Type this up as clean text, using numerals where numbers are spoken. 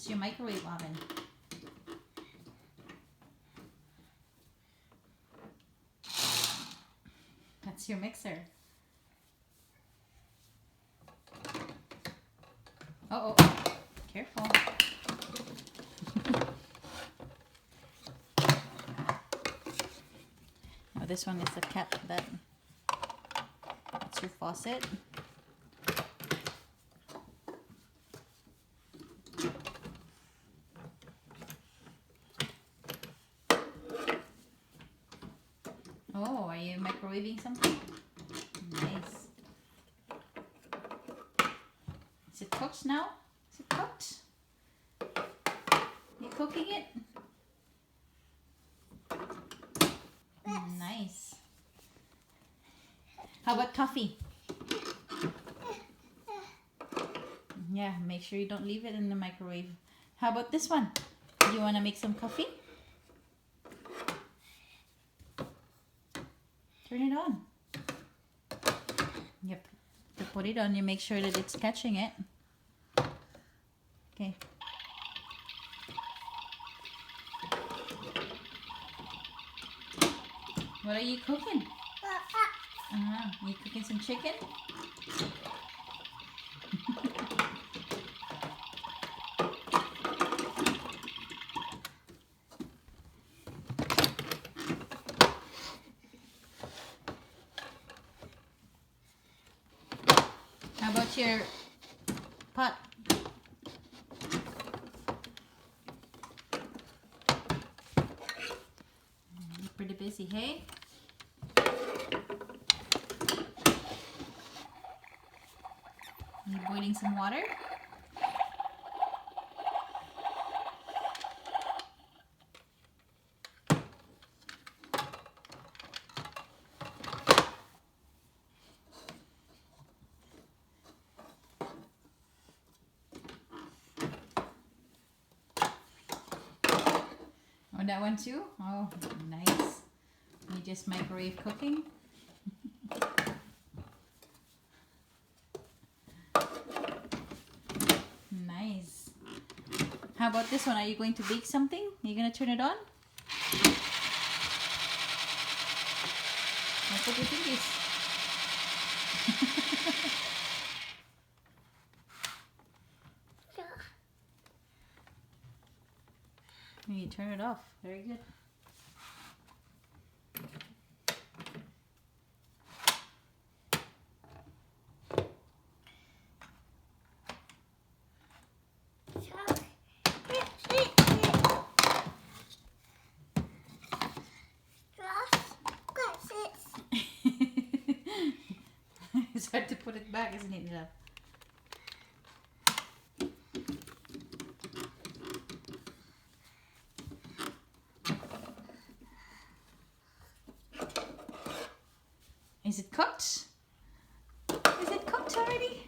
It's your microwave oven. That's your mixer. Oh, careful. Oh, this one is the cap that's your faucet. Oh, are you microwaving something? Nice. Is it cooked now? Is it cooked? You cooking it? Nice. How about coffee? Yeah, make sure you don't leave it in the microwave. How about this one? You want to make some coffee? Turn it on. Yep. To put it on, you make sure that it's catching it. Okay. What are you cooking? You cooking some chicken? How about your pot? You're pretty busy, hey? You boiling some water? Oh, that one too? Oh, nice. You just microwave cooking? Nice. How about this one? Are you going to bake something? Are you going to turn it on? What do you think is? You turn it off. Very good. It's hard to put it back, isn't it, love? Is it cooked? Is it cooked already?